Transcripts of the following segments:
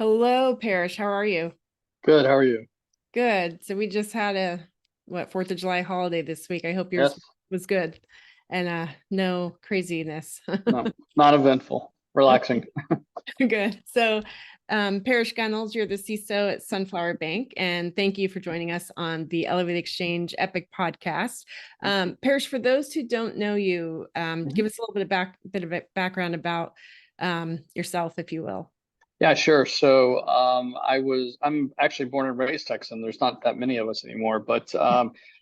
Hello, Parrish. How are you? Good. How are you? Good. So we just had a 4th of July holiday this week. I hope yours Yes. was good and no craziness. No, not eventful. Relaxing. Good. So Parrish Gunnels, you're the CISO at Sunflower Bank, and thank you for joining us on the Elevate Exchange Epic podcast. Parrish, for those who don't know you, Mhm. give us a little bit of a background about yourself, if you will. Yeah, sure. So I'm actually born and raised Texan. There's not that many of us anymore, but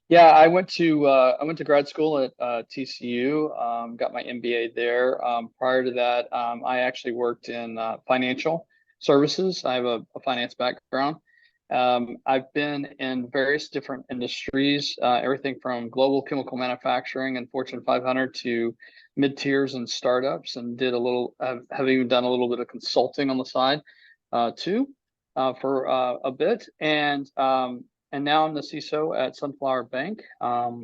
yeah, I went to grad school at TCU, got my MBA there. Prior to that, I actually worked in financial services. I have a finance background. I've been in various different industries, everything from global chemical manufacturing and Fortune 500 to mid-tiers and startups, and did a little have even done a little bit of consulting on the side too for a bit. And now I'm the CISO at Sunflower Bank,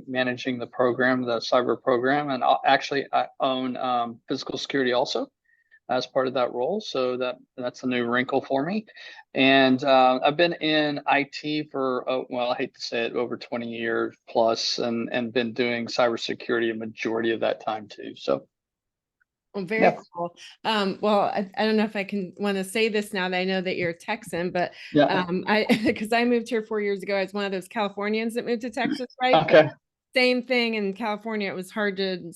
managing the program, the cyber program, and actually I own physical security also as part of that role. So that's a new wrinkle for me. And I've been in IT for, well, I hate to say it, over 20 years plus, and been doing cybersecurity a majority of that time too. So Well, very yeah, cool. I don't know if I can want to say this now that I know that you're a Texan, but yeah, I because I moved here 4 years ago. I was one of those Californians that moved to Texas, right? But okay, same thing in California. It was hard to,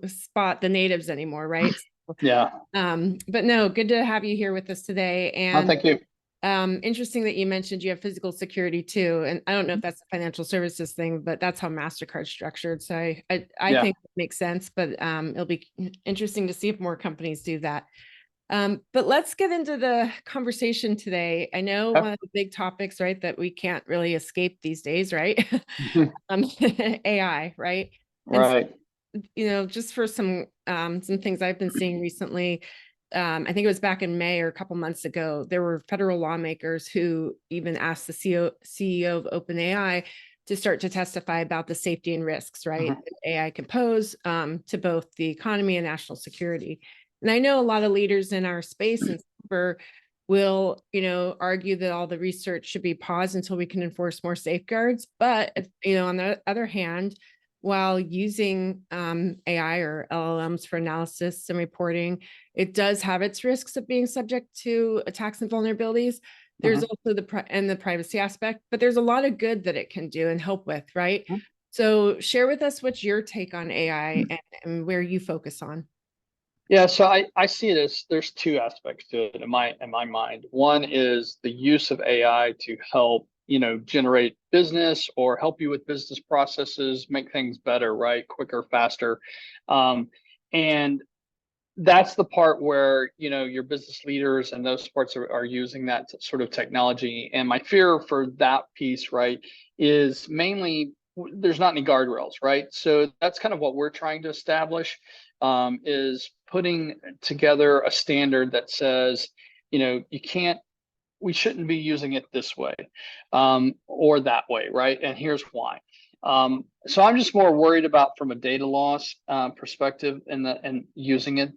spot the natives anymore, right? yeah. But no, good to have you here with us today. Oh, And thank you. interesting that you mentioned you have physical security too. And I don't know if that's a financial services thing, but that's how Mastercard's structured. So I Yeah. think it makes sense, but it'll be interesting to see if more companies do that. But let's get into the conversation today. I know Okay. one of the big topics, right, that we can't really escape these days, right? AI, right? And Right. just for some things I've been seeing recently, I think it was back in May or a couple months ago, there were federal lawmakers who even asked the CEO of OpenAI to start to testify about the safety and risks, right, Mhm. that AI can pose to both the economy and national security. And I know a lot of leaders in our space and cyber will, argue that all the research should be paused until we can enforce more safeguards. But, on the other hand, while using AI or LLMs for analysis and reporting, it does have its risks of being subject to attacks and vulnerabilities. There's Mhm. also the privacy aspect, but there's a lot of good that it can do and help with, right? So share with us what's your take on AI Mhm. and where you focus on. Yeah, so I see it as there's two aspects to it in my mind. One is the use of AI to help, generate business or help you with business processes, make things better, right? Quicker, faster. And that's the part where, your business leaders and those parts are using that sort of technology. And my fear for that piece, right, is mainly there's not any guardrails, right? So that's kind of what we're trying to establish, is putting together a standard that says, you can't, we shouldn't be using it this way, or that way, right? And here's why. So I'm just more worried about from a data loss perspective and using it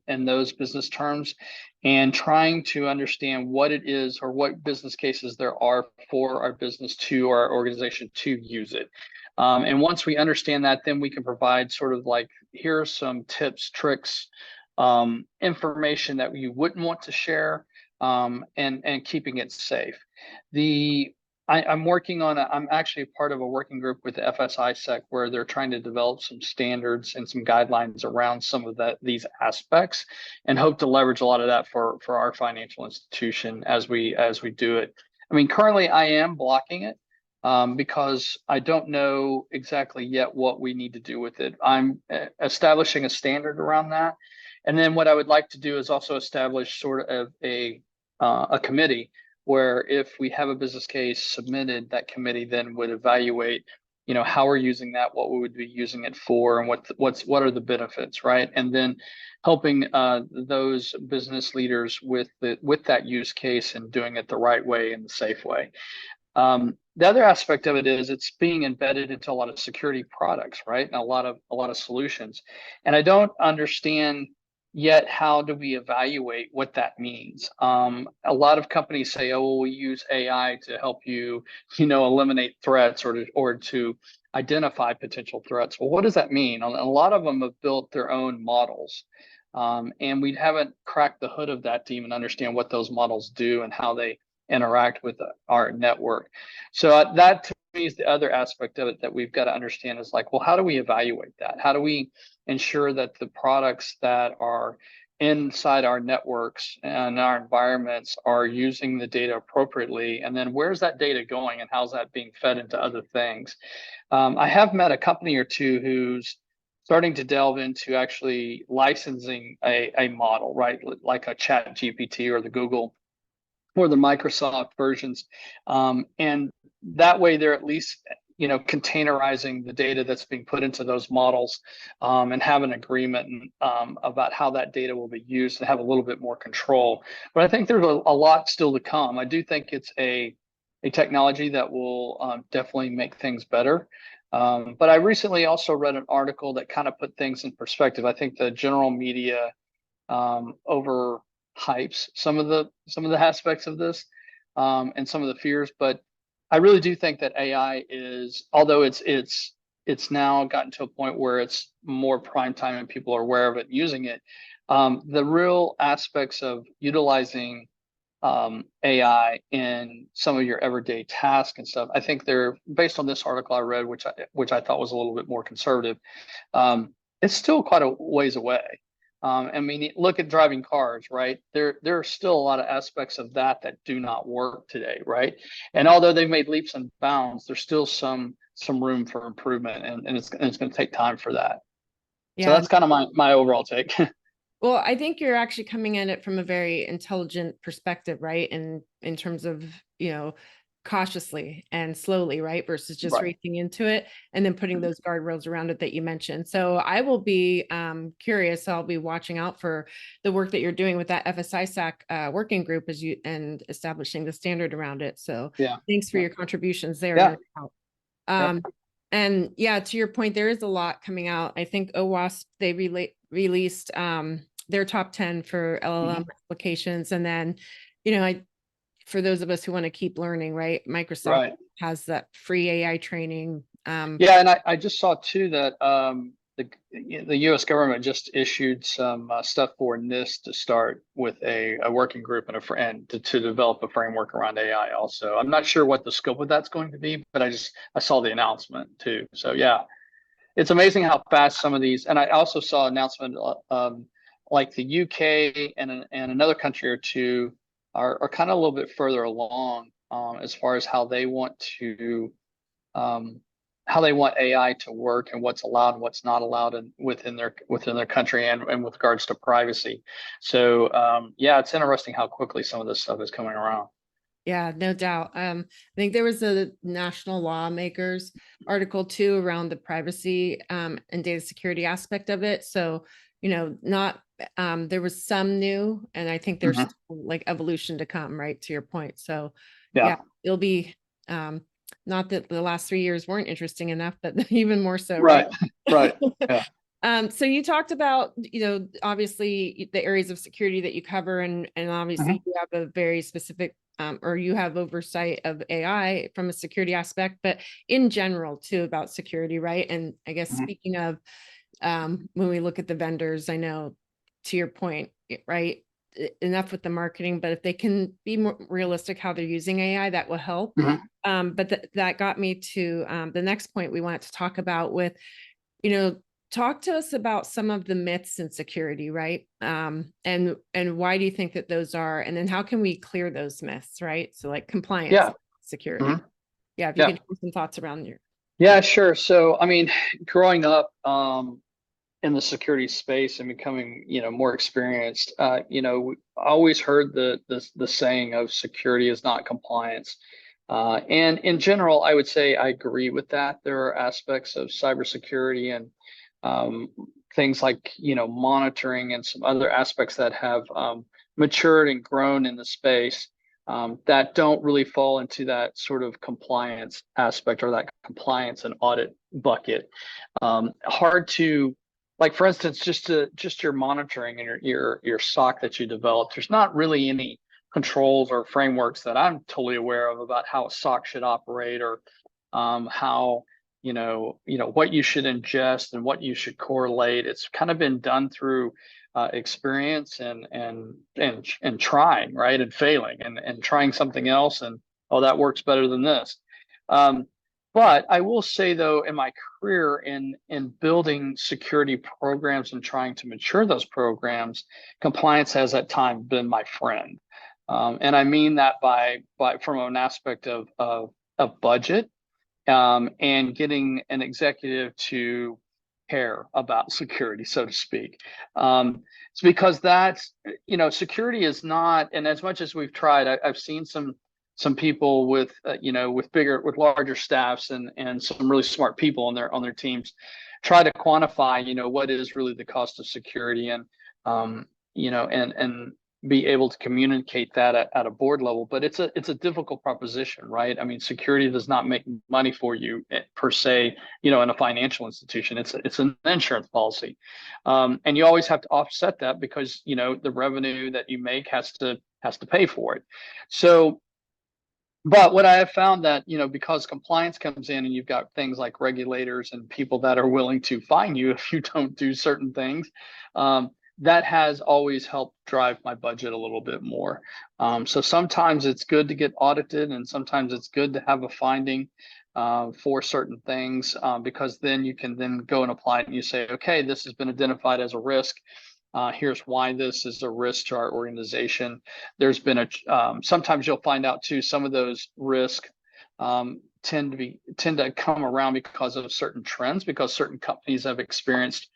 in those business terms, and trying to understand what it is or what business cases there are for our business to our organization to use it. And once we understand that, then we can provide sort of like, here are some tips, tricks, information that you wouldn't want to share, and keeping it safe. I'm working on I'm actually part of a working group with the FS-ISAC where they're trying to develop some standards and some guidelines around some of these aspects, and hope to leverage a lot of that for our financial institution as we do it. I mean, currently I am blocking it, because I don't know exactly yet what we need to do with it. I'm establishing a standard around that. And then what I would like to do is also establish sort of a committee where if we have a business case submitted, that committee then would evaluate, how we're using that, what we would be using it for, and what are the benefits, right? And then helping those business leaders with that use case and doing it the right way and the safe way. The other aspect of it is it's being embedded into a lot of security products, right? And a lot of solutions. And I don't understand Yet, how do we evaluate what that means? A lot of companies say, "Oh, well, we use AI to help you, eliminate threats or to identify potential threats." Well, what does that mean? A lot of them have built their own models, and we haven't cracked the hood of that to even understand what those models do and how they interact with our network. So that to me is the other aspect of it that we've got to understand is like, well, how do we evaluate that? How do we ensure that the products that are inside our networks and our environments are using the data appropriately? And then where's that data going and how's that being fed into other things? I have met a company or two who's starting to delve into actually licensing a model, right? Like a Chat GPT or the Google or the Microsoft versions. And that way they're at least containerizing the data that's being put into those models, and have an agreement about how that data will be used and have a little bit more control. But I think there's a lot still to come. I do think it's a technology that will definitely make things better. But I recently also read an article that kind of put things in perspective. I think the general media overhypes some of the aspects of this, and some of the fears, but I really do think that AI is, although it's now gotten to a point where it's more prime time and people are aware of it and using it. The real aspects of utilizing AI in some of your everyday tasks and stuff, I think they're based on this article I read, which I thought was a little bit more conservative. It's still quite a ways away. I mean, look at driving cars, right? There are still a lot of aspects of that do not work today, right? And although they've made leaps and bounds, there's still some room for improvement, and it's going to take time for that. So Yeah. that's kind of my overall take. Well, I think you're actually coming at it from a very intelligent perspective, right? And in terms of, cautiously and slowly, right? Versus just Right. racing into it and then putting those guardrails around it that you mentioned. So I will be curious. I'll be watching out for the work that you're doing with that FS-ISAC working group and establishing the standard around it. So Yeah. thanks for your contributions there. Yeah. No doubt. And yeah, to your point, there is a lot coming out. I think OWASP, they released their top 10 for LLM applications. And then, for those of us who want to keep learning, right? Microsoft has that free AI training. Yeah, and I just saw too that the U.S. government just issued some stuff for NIST to start with a working group and to develop a framework around AI. Also, I'm not sure what the scope of that's going to be, but I saw the announcement too. So yeah, it's amazing how fast some of these. And I also saw an announcement like the UK and another country or two are kind of a little bit further along as far as how they want AI to work and what's allowed and what's not allowed within their country and with regards to privacy. So yeah, it's interesting how quickly some of this stuff is coming around. Yeah, no doubt. I think there was a national lawmakers article too around the privacy and data security aspect of it. So, not there was some new, and I think there's like evolution to come, right? To your point. So yeah, it'll be not that the last 3 years weren't interesting enough, but even more so, right? Right. Yeah. So you talked about, obviously the areas of security that you cover, and obviously you have a very specific or you have oversight of AI from a security aspect, but in general too about security, right? And I guess speaking of when we look at the vendors, I know to your point, right? Enough with the marketing, but if they can be more realistic how they're using AI, that will help. But that got me to the next point we wanted to talk about with, talk to us about some of the myths in security, right? And why do you think that those are? And then how can we clear those myths, right? So like compliance, security. Yeah, if you can share some thoughts around your. Yeah, sure. So, I mean, growing up in the security space and becoming, more experienced, I always heard the saying of security is not compliance. And in general, I would say I agree with that. There are aspects of cybersecurity and things like, monitoring and some other aspects that have matured and grown in the space that don't really fall into that sort of compliance aspect or that compliance and audit bucket. Hard to, like for instance, just your monitoring and your SOC that you developed, there's not really any controls or frameworks that I'm totally aware of about how a SOC should operate, or how what you should ingest and what you should correlate. It's kind of been done through experience and trying, right, and failing, and trying something else, and oh, that works better than this. But I will say, though, in my career in building security programs and trying to mature those programs, compliance has at times been my friend. And I mean that by from an aspect of budget, and getting an executive to care about security, so to speak. It's because that's, security is not, and as much as we've tried, I've seen some people with with larger staffs and some really smart people on their teams try to quantify what is really the cost of security, and and be able to communicate that at a board level. But it's a difficult proposition, right? I mean, security does not make money for you per se, in a financial institution. It's an insurance policy, and you always have to offset that because the revenue that you make has to pay for it. So, but what I have found that, because compliance comes in and you've got things like regulators and people that are willing to fine you if you don't do certain things, that has always helped drive my budget a little bit more. So sometimes it's good to get audited, and sometimes it's good to have a finding for certain things, because then you can then go and apply it and you say, okay, this has been identified as a risk. Here's why this is a risk to our organization. There's been sometimes you'll find out too, some of those risks tend to come around because of certain trends, because certain companies have experienced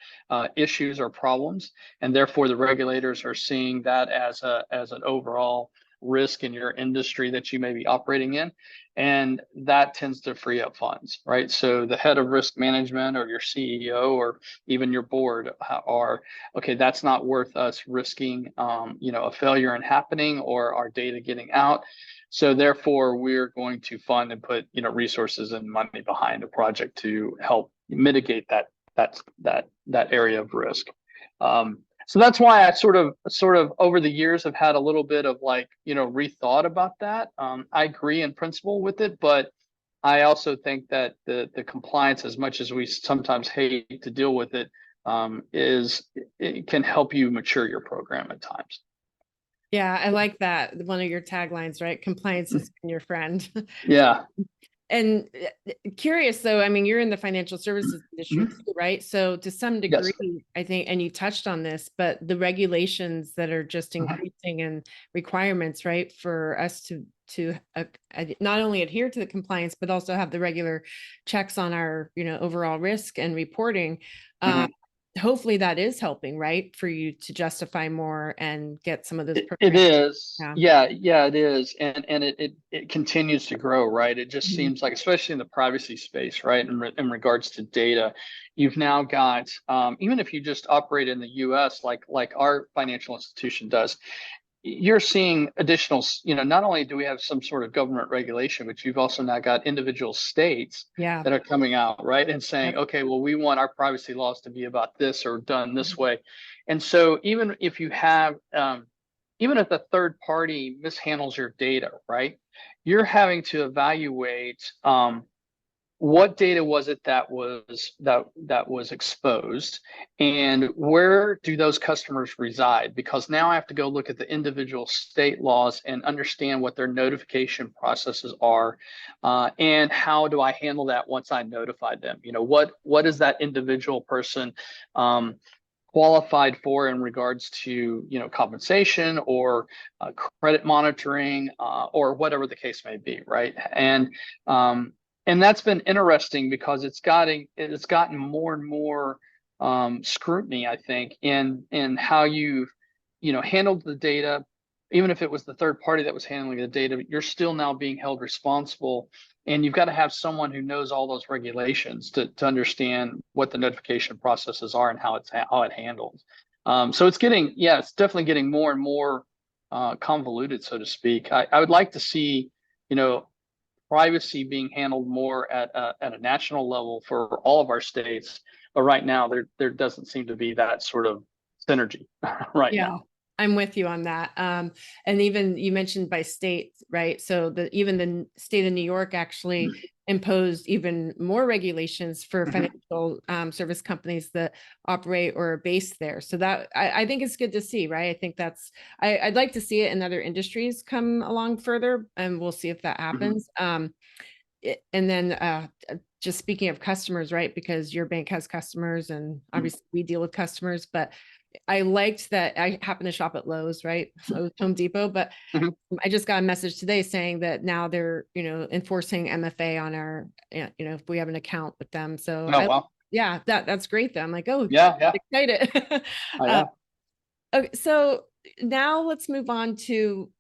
issues or problems, and therefore the regulators are seeing that as an overall risk in your industry that you may be operating in, and that tends to free up funds, right? So the head of risk management or your CEO or even your board are, okay, that's not worth us risking a failure in happening or our data getting out. So therefore, we're going to fund and put resources and money behind a project to help mitigate that area of risk. So that's why I sort of over the years have had a little bit of rethought about that. I agree in principle with it, but I also think that the compliance, as much as we sometimes hate to deal with it, it can help you mature your program at times. Yeah, I like that. One of your taglines, right? Compliance has been your friend. Yeah. And curious though, I mean, you're in the financial services industry too, right? So to some degree, yes, I think, and you touched on this, but the regulations that are just increasing and requirements, right, for us to not only adhere to the compliance, but also have the regular checks on our, overall risk and reporting. Hopefully that is helping, right, for you to justify more and get some of those programs. It is. Yeah, it is. And it continues to grow, right? It just seems like, especially in the privacy space, right, in regards to data, you've now got, even if you just operate in the US, like our financial institution does, you're seeing additional, not only do we have some sort of government regulation, but you've also now got individual states that are coming out, right, and saying, okay, well, we want our privacy laws to be about this or done this way. And so even if you have, even if the third party mishandles your data, right, you're having to evaluate what data was it that was exposed, and where do those customers reside? Because now I have to go look at the individual state laws and understand what their notification processes are, and how do I handle that once I notified them? What is that individual person qualified for in regards to compensation or credit monitoring, or whatever the case may be, right? And that's been interesting because it's gotten more and more scrutiny, I think, in how you've handled the data. Even if it was the third party that was handling the data, you're still now being held responsible, and you've got to have someone who knows all those regulations to understand what the notification processes are and how it handles. So it's definitely getting more and more convoluted, so to speak. I would like to see privacy being handled more at a national level for all of our states, But right now, there doesn't seem to be that sort of synergy right Yeah, now. I'm with you on that. And even you mentioned by state, right? So even the state of New York actually imposed even more regulations for financial service companies that operate or are based there. So that I think it's good to see, right? I think I'd like to see it in other industries come along further, and we'll see if that happens. And then just speaking of customers, right? Because your bank has customers, and obviously we deal with customers, but I liked that I happen to shop at Lowe's, right? So Home Depot, but I just got a message today saying that now they're, enforcing MFA on our, if we have an account with them. So Oh, wow. yeah, that's great though. I'm like, oh, Yeah. excited. Yeah. Okay, so now let's move on to,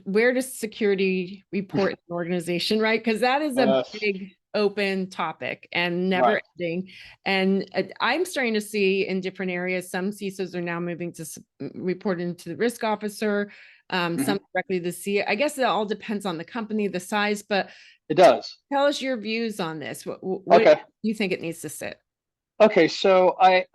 where does security report in an organization, right? Because that is a big open topic and never ending. And I'm starting to see in different areas, some CISOs are now moving to report into the risk officer, some directly to the CEO. I guess it all depends on the company, the size, but it does. Tell us your views on this. What Okay. do you think it needs to sit? Okay, so I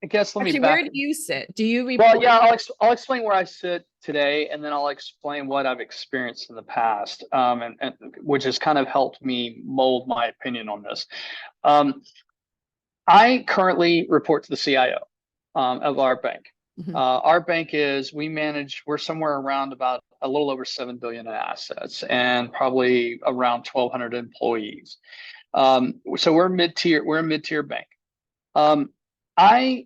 guess let me Actually, back. where do you sit? Do you report? Well, yeah, I'll explain where I sit today, and then I'll explain what I've experienced in the past, and which has kind of helped me mold my opinion on this. I currently report to the CIO of our bank. Our bank we're somewhere around about a little over 7 billion in assets and probably around 1,200 employees. So we're a mid-tier bank. I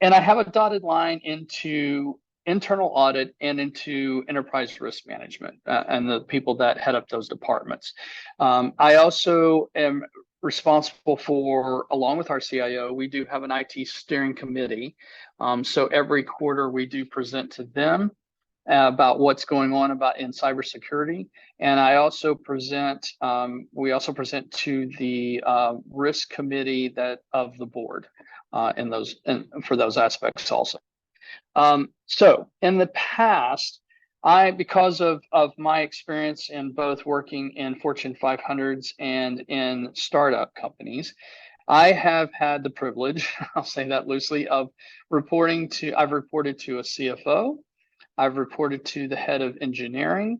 have a dotted line into internal audit and into enterprise risk management and the people that head up those departments. I also am responsible for, along with our CIO, we do have an IT steering committee. So every quarter we do present to them about what's going on in cybersecurity. And I also we also present to the risk committee of the board for those aspects also. So in the past, because of my experience in both working in Fortune 500s and in startup companies, I have had the privilege, I'll say that loosely, of I've reported to a CFO. I've reported to the head of engineering.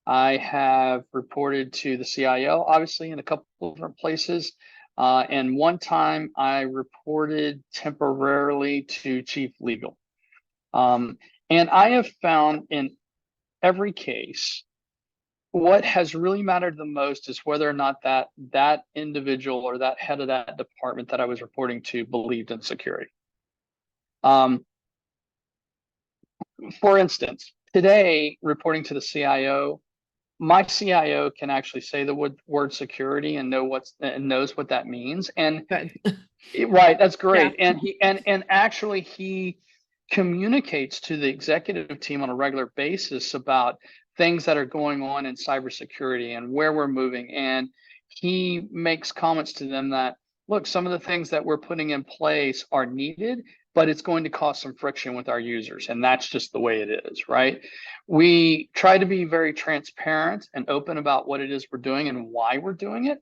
I have reported to the CIO, obviously, in a couple of different places. And one time I reported temporarily to chief legal. And I have found in every case, what has really mattered the most is whether or not that individual or that head of that department that I was reporting to believed in security. For instance, today, reporting to the CIO, my CIO can actually say the word security and knows what that means. And right, that's great. Yeah. And actually he communicates to the executive team on a regular basis about things that are going on in cybersecurity and where we're moving. And he makes comments to them that, look, some of the things that we're putting in place are needed, but it's going to cause some friction with our users. And that's just the way it is, right? We try to be very transparent and open about what it is we're doing and why we're doing it.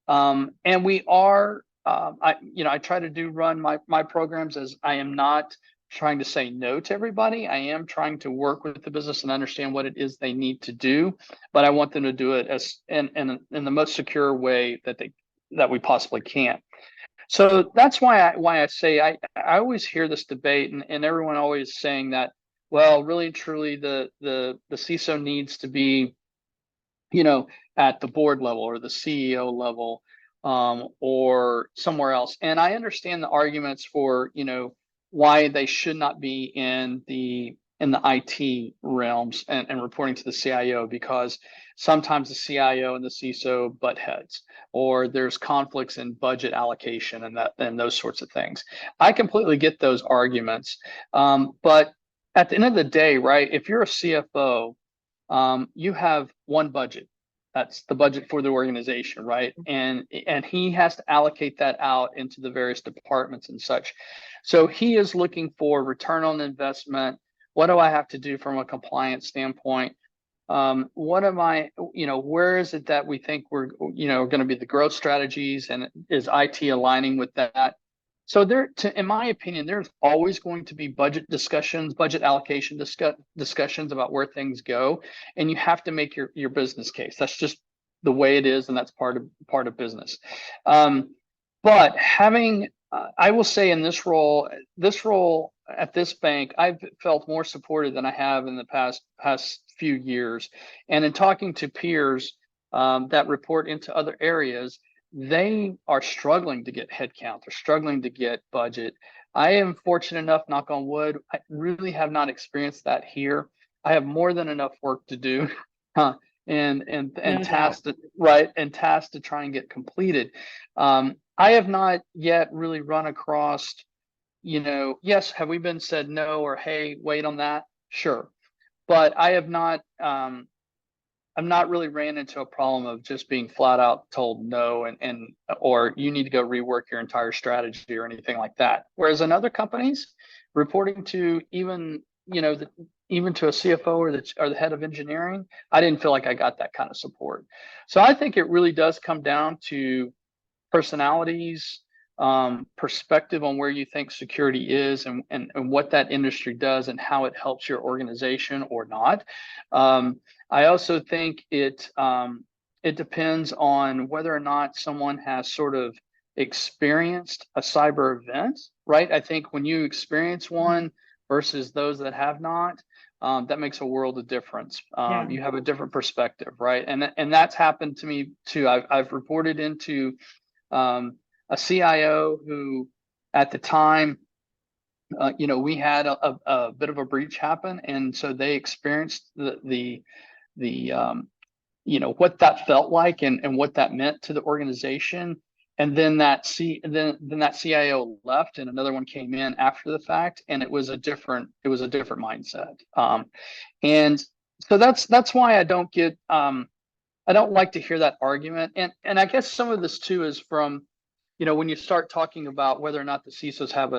And we are, I try to run my programs as I am not trying to say no to everybody. I am trying to work with the business and understand what it is they need to do, but I want them to do it in the most secure way that we possibly can. So that's why I say I always hear this debate and everyone always saying that, well, really and truly the CISO needs to be, at the board level or the CEO level, or somewhere else. And I understand the arguments for, why they should not be in the IT realms and reporting to the CIO, because sometimes the CIO and the CISO butt heads, or there's conflicts in budget allocation and those sorts of things. I completely get those arguments. But at the end of the day, right, if you're a CFO, you have one budget. That's the budget for the organization, right? And he has to allocate that out into the various departments and such. So he is looking for return on investment. What do I have to do from a compliance standpoint? What am I, where is it that we think we're, going to be the growth strategies, and is IT aligning with that? So in my opinion, there's always going to be budget discussions, budget allocation discussions about where things go, and you have to make your business case. That's just the way it is, and that's part of business. But I will say in this role at this bank, I've felt more supported than I have in the past few years. And in talking to peers that report into other areas, they are struggling to get headcount. They're struggling to get budget. I am fortunate enough, knock on wood, I really have not experienced that here. I have more than enough work to do. And No tasks doubt. tasks to try and get completed. I have not yet really run across, yes, have we been said no, or hey, wait on that? Sure. But I have not, I'm not really ran into a problem of just being flat out told no, or you need to go rework your entire strategy or anything like that. Whereas in other companies, reporting to even, even to a CFO or the head of engineering, I didn't feel like I got that kind of support. So I think it really does come down to personalities, perspective on where you think security is, and what that industry does and how it helps your organization or not. I also think it depends on whether or not someone has sort of experienced a cyber event, right? I think when you experience one versus those that have not, that makes a world of difference. Yeah. You have a different perspective, right? And that's happened to me too. I've reported into a CIO who, at the time, we had a bit of a breach happen, and so they experienced the what that felt like, and what that meant to the organization. And then that CIO left, and another one came in after the fact, and it was a different mindset. And so that's why I don't like to hear that argument. And I guess some of this too is from, when you start talking about whether or not the CISOs have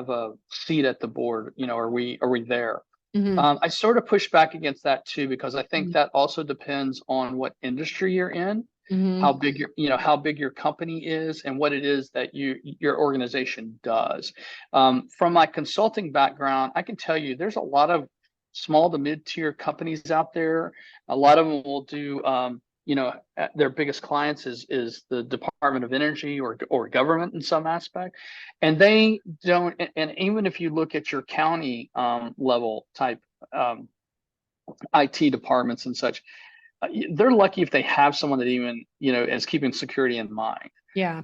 a seat at the board, are we there? I sort of push back against that too, because I think that also depends on what industry you're in, how big your company is, and what it is that your organization does. From my consulting background, I can tell you there's a lot of small to mid-tier companies out there. A lot of them will do, their biggest clients is the Department of Energy or government in some aspect, and they don't. And even if you look at your county level type IT departments and such, they're lucky if they have someone that even is keeping security in mind. Yeah.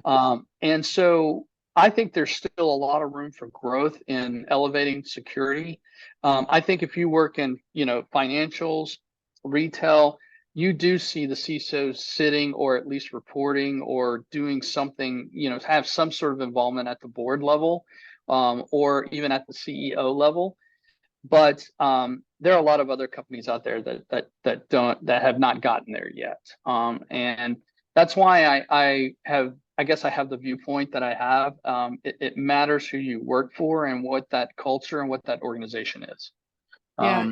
And so I think there's still a lot of room for growth in elevating security. I think if you work in financials, retail, you do see the CISOs sitting, or at least reporting, or doing something, have some sort of involvement at the board level, or even at the CEO level. But there are a lot of other companies out there that have not gotten there yet. And that's why I guess I have the viewpoint that I have. It matters who you work for and what that culture and what that organization is. Yeah.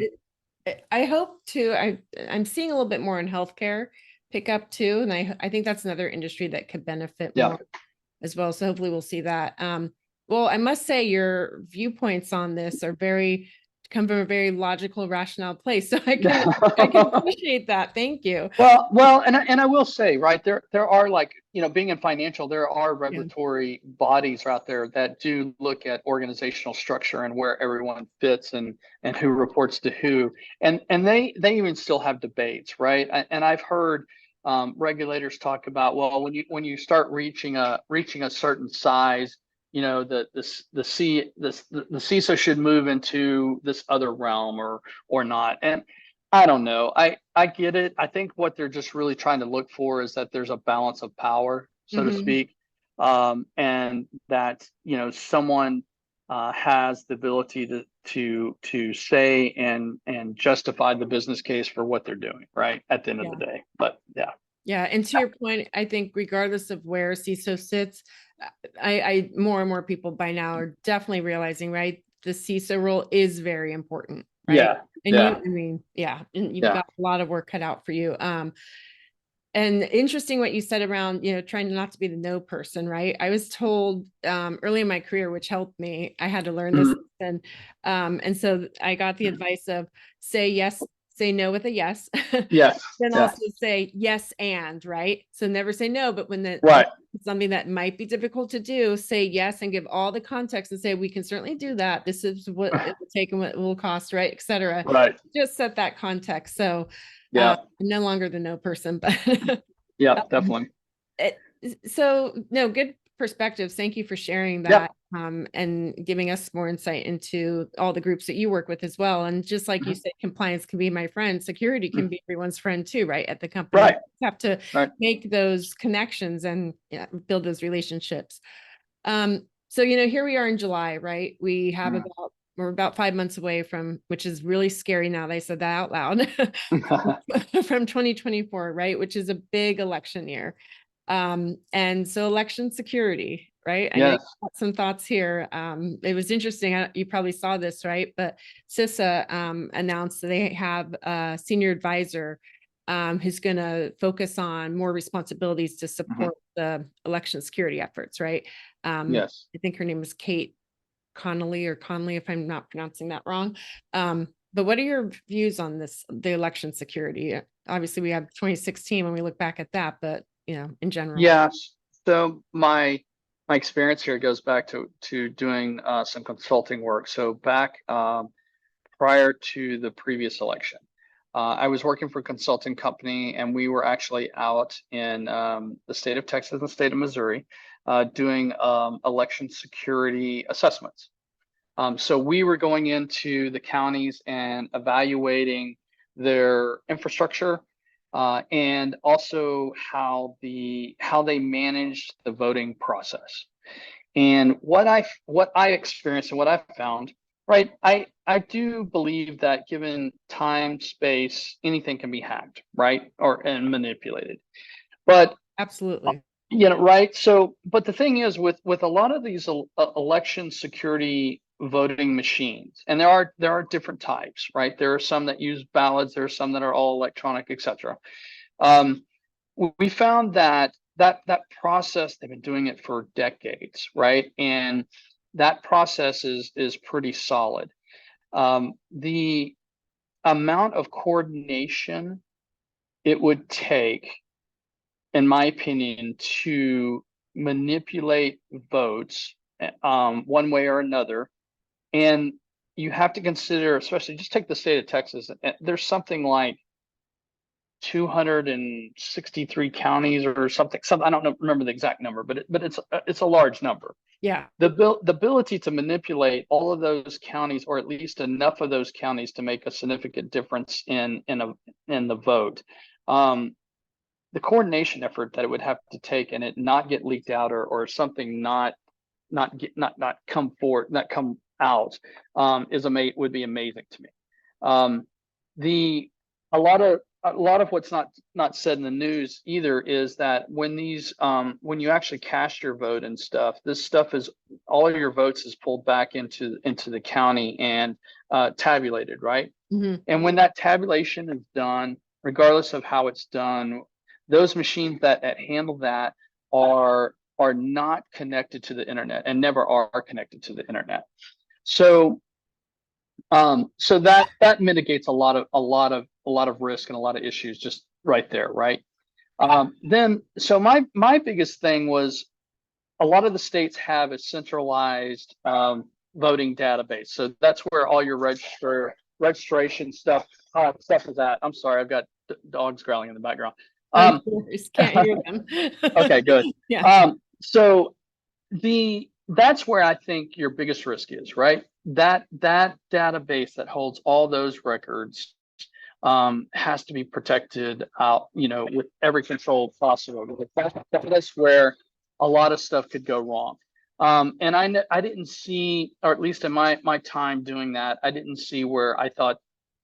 I hope to, I'm seeing a little bit more in healthcare pick up too. And I think that's another industry that could benefit more as well. So hopefully we'll see that. Well, I must say your viewpoints on this are come from a very logical, rational place. So I can appreciate that. Thank you. Well, and I will say, right, there are, like, being in financial, there are regulatory bodies out there that do look at organizational structure and where everyone fits, and who reports to who, and they even still have debates, right? And I've heard regulators talk about, well, when you start reaching a certain size, the CISO should move into this other realm or not. And I don't know. I get it. I think what they're just really trying to look for is that there's a balance of power, so to speak, and that someone has the ability to say and justify the business case for what they're doing, right, at the end of the day. But yeah. And to your point, I think regardless of where CISO sits, more and more people by now are definitely realizing, right, the CISO role is very important, right? Yeah. And Yeah. I mean, yeah, and you've Yeah. got a lot of work cut out for you. And interesting what you said around, trying not to be the no person, right? I was told early in my career, which helped me, I had to learn this. And so I got the advice of say yes, say no with a yes. Yes. Then Yeah. also say yes and, right? So never say no, but when Right. something that might be difficult to do, say yes and give all the context and say, we can certainly do that. This is what it will take and what it will cost, right? Et cetera. Right. Just set that context. So Yeah. I'm no longer the no person, but Yeah, definitely. so no, good perspectives. Thank you for sharing Yeah. that and giving us more insight into all the groups that you work with as well. And just like you said, compliance can be my friend, security can be everyone's friend too, right? At the company, Right. you have to make those connections and build those relationships. So here we are in July, right? We have we're about 5 months away from, which is really scary now that I said that out loud, from 2024, right? Which is a big election year. And so election security, right? I know you got some thoughts here. It was interesting. You probably saw this, right? But CISA announced that they have a senior advisor who's going to focus on more responsibilities to support the election security efforts, right? I think her name is Kate Connolly or Conley, if I'm not pronouncing that wrong. But what are your views on this, the election security? Obviously, we have 2016 when we look back at that, but in general. Yeah. So my experience here goes back to doing some consulting work. So back prior to the previous election, I was working for a consulting company, and we were actually out in the state of Texas and the state of Missouri doing election security assessments. So we were going into the counties and evaluating their infrastructure and also how they managed the voting process. And what I experienced and what I found, right? I do believe that given time, space, anything can be hacked, right? And manipulated. But absolutely. Right. So, but the thing is, with a lot of these election security voting machines, and there are different types, right? There are some that use ballots, there are some that are all electronic, etc. We found that process, they've been doing it for decades, right? And that process is pretty solid. The amount of coordination it would take, in my opinion, to manipulate votes one way or another. And you have to consider, especially just take the state of Texas, there's something like 263 counties or something. I don't remember the exact number, but it's a large number. Yeah. The ability to manipulate all of those counties, or at least enough of those counties to make a significant difference in the vote. The coordination effort that it would have to take and it not get leaked out or something not come forward, not come out would be amazing to me. A lot of what's not said in the news either is that when you actually cast your vote and stuff, this stuff is all of your votes is pulled back into the county and tabulated, right? And when that tabulation is done, regardless of how it's done, those machines that handle that are not connected to the internet and never are connected to the internet. So that mitigates a lot of risk and a lot of issues just right there, right? So my biggest thing was a lot of the states have a centralized voting database. So that's where all your registration stuff is at. I'm sorry, I've got dogs growling in the background. Can't hear them. Okay, good. Yeah. So that's where I think your biggest risk is, right? That database that holds all those records has to be protected out, with every control possible. That's where a lot of stuff could go wrong. And I didn't see, or at least in my time doing that, I didn't see where I thought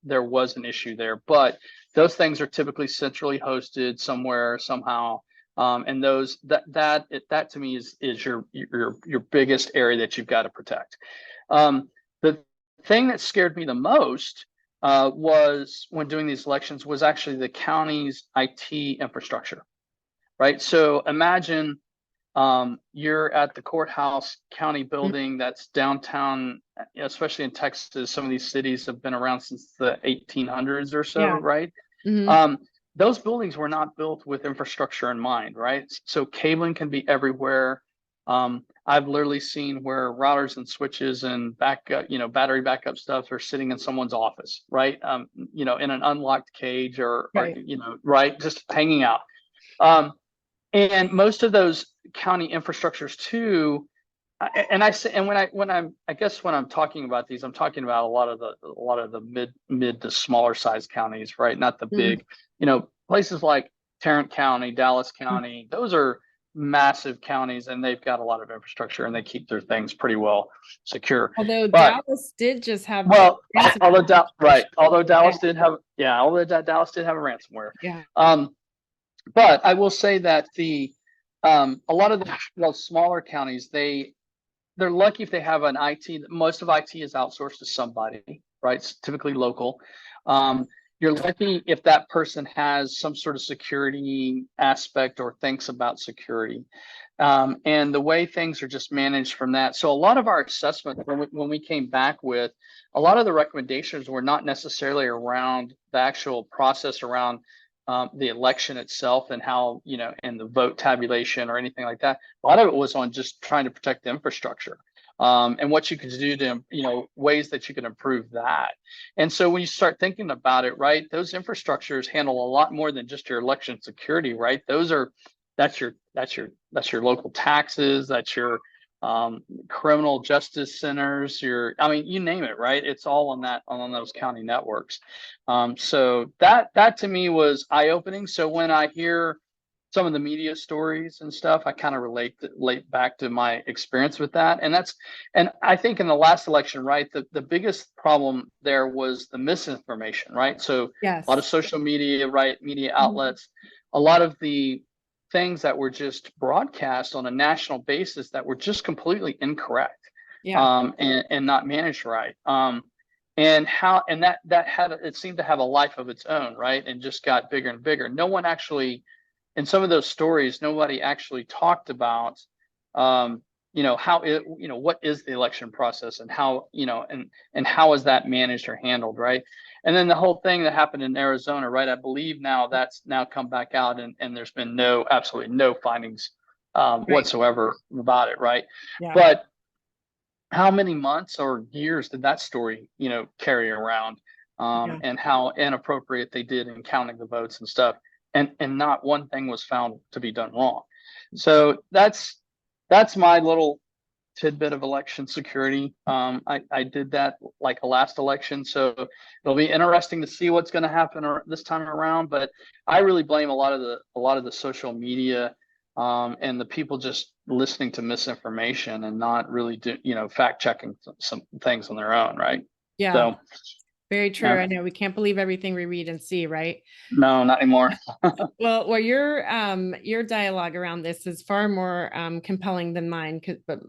there was an issue there. But those things are typically centrally hosted somewhere, somehow. And that to me is your biggest area that you've got to protect. The thing that scared me the most was when doing these elections was actually the county's IT infrastructure, right? So imagine you're at the courthouse county building that's downtown, especially in Texas. Some of these cities have been around since the 1800s or so, Yeah. right? Mm-hmm. Those buildings were not built with infrastructure in mind, right? So cabling can be everywhere. I've literally seen where routers and switches and backup, battery backup stuff are sitting in someone's office, right? In an unlocked cage or Right. right, just hanging out. And most of those county infrastructures too, and I say, and I guess when I'm talking about these, I'm talking about a lot of the mid to smaller size counties, right? Not the Mm-hmm. big, places like Tarrant County, Dallas County. Those are massive counties, and they've got a lot of infrastructure, and they keep their things pretty well secure. Although But Dallas did just have well, ransomware. although Dallas Yeah. did have, Dallas did have a ransomware. Yeah. But I will say that a lot of those smaller counties, they're lucky if they have an IT. Most of IT is outsourced to somebody, right? It's typically local. You're lucky if that person has some sort of security aspect or thinks about security. And the way things are just managed from that. So a lot of our assessment when we came back with a lot of the recommendations were not necessarily around the actual process around the election itself and how, and the vote tabulation or anything like that. A lot of it was on just trying to protect the infrastructure and what you could do to, ways that you can improve that. And so when you start thinking about it, right, those infrastructures handle a lot more than just your election security, right? That's your local taxes, that's your criminal justice centers, you name it, right? It's all on those county networks. So that to me was eye-opening. So when I hear some of the media stories and stuff, I kind of relate back to my experience with that. And I think in the last election, right, the biggest problem there was the misinformation, right? So a lot of Yes. social media, right, media Mhm. outlets, a lot of the things that were just broadcast on a national basis that were just completely incorrect, Yeah. and not managed right. And that had, it seemed to have a life of its own, right? And just got bigger and bigger. No one actually, in some of those stories, nobody actually talked about, how it, what is the election process and how, and how is that managed or handled, right? And then the whole thing that happened in Arizona, right? I believe now that's now come back out, and there's been absolutely no findings Right. whatsoever about it, right? Yeah. But how many months or years did that story, carry around, Yeah. and how inappropriate they did in counting the votes and stuff, and not one thing was found to be done wrong. So that's my little tidbit of election security. I did that like a last election, so it'll be interesting to see what's going to happen this time around. But I really blame a lot of the social media, and the people just listening to misinformation and not really fact checking some things on their own, right? Yeah. So Very true. yeah, I know we can't believe everything we read and see, right? no, not anymore. Well, your dialogue around this is far more compelling than mine, but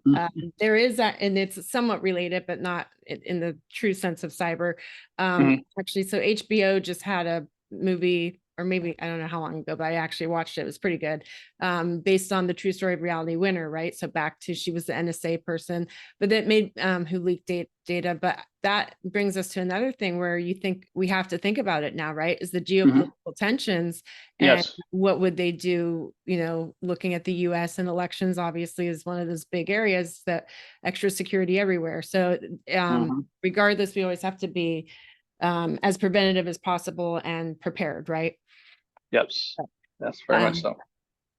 there is that, and it's somewhat related, but not in the true sense of cyber. Mhm. Actually, so HBO just had a movie, or maybe I don't know how long ago, but I actually watched it. It was pretty good, based on the true story of Reality Winner, right? So back to, she was the NSA person, but that made who leaked data. But that brings us to another thing where you think we have to think about it now, right? Is the geopolitical tensions, and Yes. what would they do? Looking at the US and elections, obviously, is one of those big areas that extra security everywhere. So Mhm. regardless, we always have to be as preventative as possible and prepared, right? Yes. That's very much Um, so.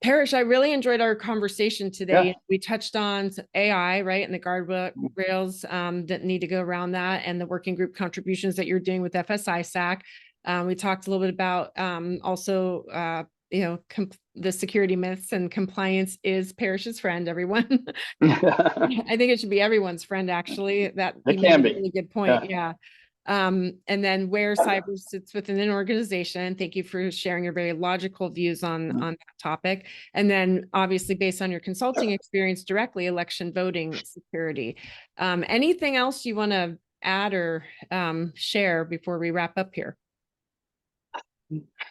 Parrish, I really enjoyed our conversation Yeah. today. We touched on AI, right, and the guardrails that need to go around that, and the working group contributions that you're doing with FS-ISAC. We talked a little bit about also, the security myths, and compliance is Parrish's friend, everyone. I think it should be everyone's friend, actually. That It you made can a be. really good point. Yeah. Yeah. And then where cyber sits within an organization. Thank you for sharing your very logical views on that topic. And then obviously, based on your consulting experience directly, election voting security. Anything else you want to add or share before we wrap up here?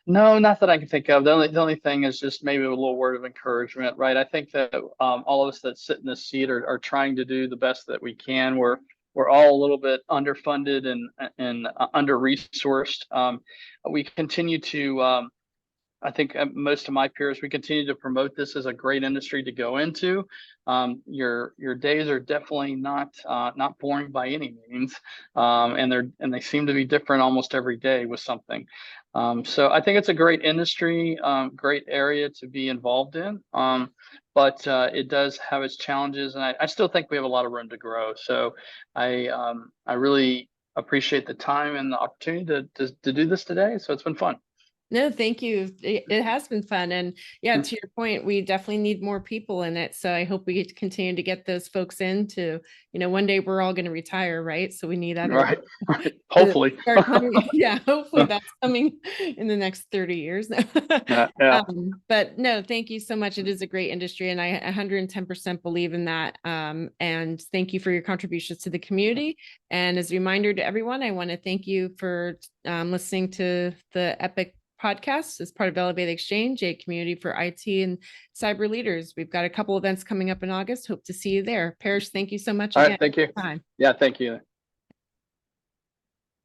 No, not that I can think of. The only thing is just maybe a little word of encouragement, right? I think that all of us that sit in this seat are trying to do the best that we can. We're all a little bit underfunded and under resourced. We continue to I think most of my peers, we continue to promote this as a great industry to go into. Your days are definitely not boring by any means, and they seem to be different almost every day with something. So I think it's a great industry, great area to be involved in. But it does have its challenges, and I still think we have a lot of room to grow. So I really appreciate the time and the opportunity to do this today. So it's been fun. No, thank you. It has been fun. And yeah, to your point, we definitely need more people in it. So I hope we get to continue to get those folks into, one day we're all going to retire, right? So we need other Right. Hopefully. Yeah, hopefully that's coming in the next 30 years. Yeah. But no, thank you so much. It is a great industry, and I 110% believe in that. And thank you for your contributions to the community. And as a reminder to everyone, I want to thank you for listening to the EPIC podcast as part of Elevate Exchange, a community for IT and cyber leaders. We've got a couple events coming up in August. Hope to see you there. Parrish, thank you so much All again. right. Thank you. Time. Yeah. Thank you.